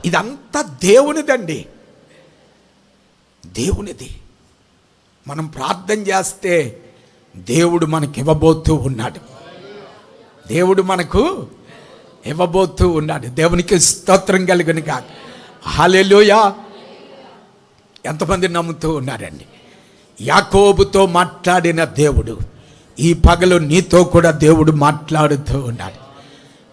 ఇదంతా దేవునిదండి, దేవునిది. మనం ప్రార్థన చేస్తే దేవుడు మనకి ఇవ్వబోతూ ఉన్నాడు, దేవుడు మనకు ఇవ్వబోతూ ఉన్నాడు. దేవునికి స్తోత్రం కలుగును గాక. హల్లెలూయా. ఎంతమంది నమ్ముతూ ఉన్నారండి? యాకోబుతో మాట్లాడిన దేవుడు ఈ పగలు నీతో కూడా దేవుడు మాట్లాడుతూ ఉన్నాడు.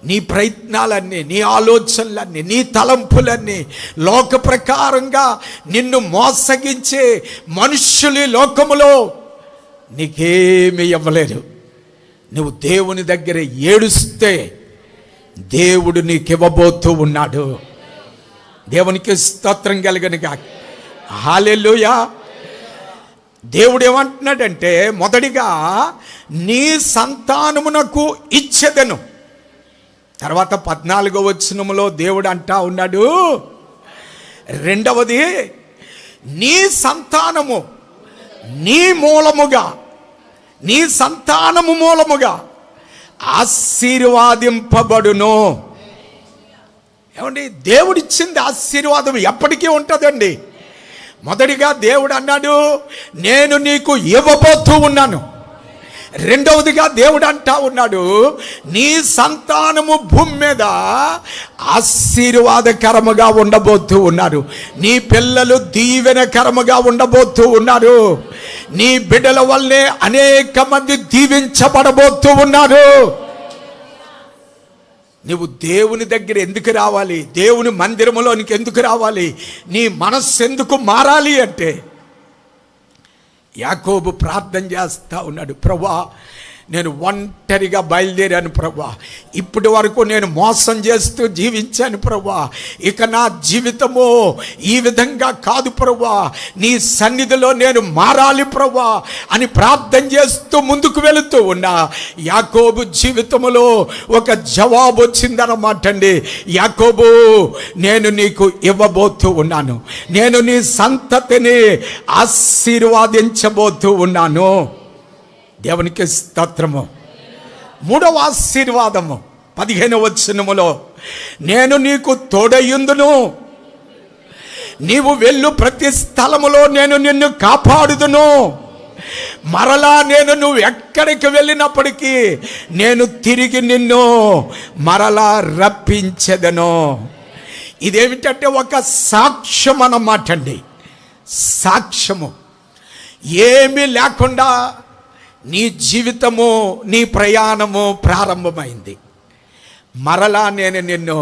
నీ ప్రయత్నాలన్నీ, నీ ఆలోచనలన్నీ, నీ తలంపులన్నీ లోక ప్రకారంగా నిన్ను మోసగించే మనుష్యులు లోకములో నీకేమీ ఇవ్వలేరు. నువ్వు దేవుని దగ్గర ఏడుస్తే దేవుడు నీకివ్వబోతూ ఉన్నాడు. దేవునికి స్తోత్రం కలుగును గాక. హల్లెలూయా. దేవుడు ఏమంటున్నాడంటే, మొదటిగా నీ సంతానమునకు ఇచ్చెదను. తర్వాత 14వ వచనములో దేవుడు అంటా ఉన్నాడు, రెండవది నీ సంతానము నీ మూలముగా, నీ సంతానము మూలముగా ఆశీర్వాదింపబడును. ఏమండి, దేవుడిచ్చింది ఆశీర్వాదం ఎప్పటికీ ఉంటుందండి. మొదటిగా దేవుడు అన్నాడు, నేను నీకు ఇవ్వబోతూ ఉన్నాను. రెండవదిగా దేవుడు అంటా ఉన్నాడు, నీ సంతానము భూమి మీద ఆశీర్వాదకరముగా ఉండబోతూ ఉన్నారు. నీ పిల్లలు దీవెనకరముగా ఉండబోతూ ఉన్నారు. నీ బిడ్డల వల్లే అనేక మంది దీవించబడబోతూ ఉన్నారు. నువ్వు దేవుని దగ్గర ఎందుకు రావాలి? దేవుని మందిరములోనికి ఎందుకు రావాలి? నీ మనస్సు ఎందుకు మారాలి అంటే, యాకోబు ప్రార్థన చేస్తూ ఉన్నాడు, ప్రభువా నేను ఒంటరిగా బయలుదేరాను ప్రభువా, ఇప్పటి వరకు నేను మోసం చేస్తూ జీవించాను ప్రభువా, ఇక నా జీవితము ఈ విధంగా కాదు ప్రభువా, నీ సన్నిధిలో నేను మారాలి ప్రభువా అని ప్రార్థన చేస్తూ ముందుకు వెళుతూ ఉన్నా యాకోబు జీవితంలో ఒక జవాబు వచ్చిందన్నమాట అండి. యాకోబు, నేను నీకు ఇవ్వబోతూ ఉన్నాను, నేను నీ సంతతిని ఆశీర్వాదించబోతూ ఉన్నాను. దేవునికి స్తోత్రము. మూడవ ఆశీర్వాదము 15వ వచనములో, నేను నీకు తోడయుందును, నీవు వెళ్ళు ప్రతి స్థలములో నేను నిన్ను కాపాడుదును, మరలా నువ్వు ఎక్కడికి వెళ్ళినప్పటికీ నేను తిరిగి నిన్ను మరలా రప్పించెదను. ఇదేమిటంటే ఒక సాక్ష్యం అన్నమాట అండి. సాక్ష్యము. ఏమీ లేకుండా నీ జీవితము, నీ ప్రయాణము ప్రారంభమైంది. మరలా నేను నిన్ను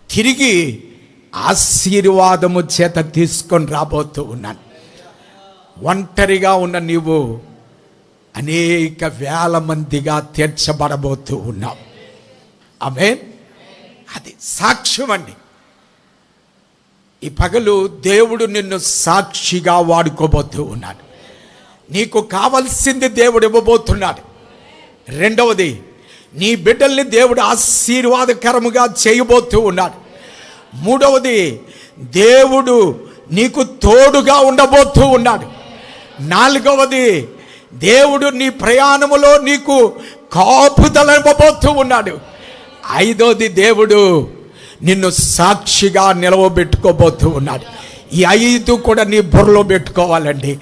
తిరిగి ఆశీర్వాదము చేత తీసుకొని రాబోతూ ఉన్నాను. ఒంటరిగా ఉన్న నీవు అనేక వేల మందిగా తీర్చబడబోతూ ఉన్నావు. ఆమేన్. అది సాక్ష్యం అండి. ఈ పగలు దేవుడు నిన్ను సాక్షిగా వాడుకోబోతూ ఉన్నాడు. నీకు కావలసింది దేవుడు ఇవ్వబోతున్నాడు. రెండవది, నీ బిడ్డల్ని దేవుడు ఆశీర్వాదకరముగా చేయబోతూ ఉన్నాడు. మూడవది, దేవుడు నీకు తోడుగా ఉండబోతూ ఉన్నాడు. నాలుగవది, దేవుడు నీ ప్రయాణములో నీకు కాపుదల ఇవ్వబోతూ ఉన్నాడు. ఐదవది, దేవుడు నిన్ను సాక్షిగా నిలవబెట్టుకోబోతూ ఉన్నాడు. ఈ 5 కూడా నీ బుర్రలో పెట్టుకోవాలండి.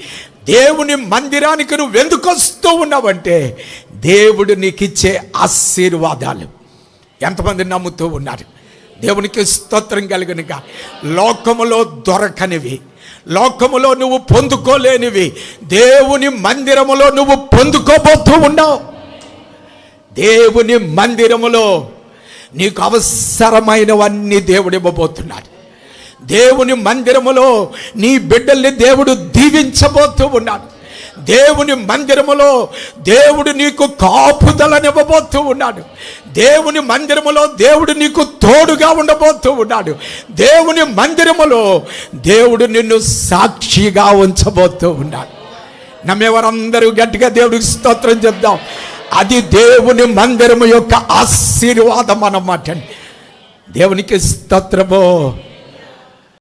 దేవుని మందిరానికి నువ్వు ఎందుకు వస్తూ ఉన్నావంటే, దేవుడు నీకు ఇచ్చే ఆశీర్వాదాలు. ఎంతమంది నమ్ముతూ ఉన్నారు? దేవునికి స్తోత్రం కలుగునుగా. లోకములో దొరకనివి, లోకములో నువ్వు పొందుకోలేనివి దేవుని మందిరములో నువ్వు పొందుకోబోతూ ఉన్నావు. దేవుని మందిరములో నీకు అవసరమైనవన్నీ దేవుడు ఇవ్వబోతున్నాడు. దేవుని మందిరములో నీ బిడ్డల్ని దేవుడు దీవించబోతూ ఉన్నాడు. దేవుని మందిరములో దేవుడు నీకు కాపుదలనివ్వబోతూ ఉన్నాడు. దేవుని మందిరములో దేవుడు నీకు తోడుగా ఉండబోతూ ఉన్నాడు. దేవుని మందిరములో దేవుడు నిన్ను సాక్షిగా ఉంచబోతూ ఉన్నాడు. నమ్మేవారందరూ గట్టిగా దేవుడికి స్తోత్రం చెప్దాం. అది దేవుని మందిరము యొక్క ఆశీర్వాదం అన్నమాట. దేవునికి స్తోత్రము.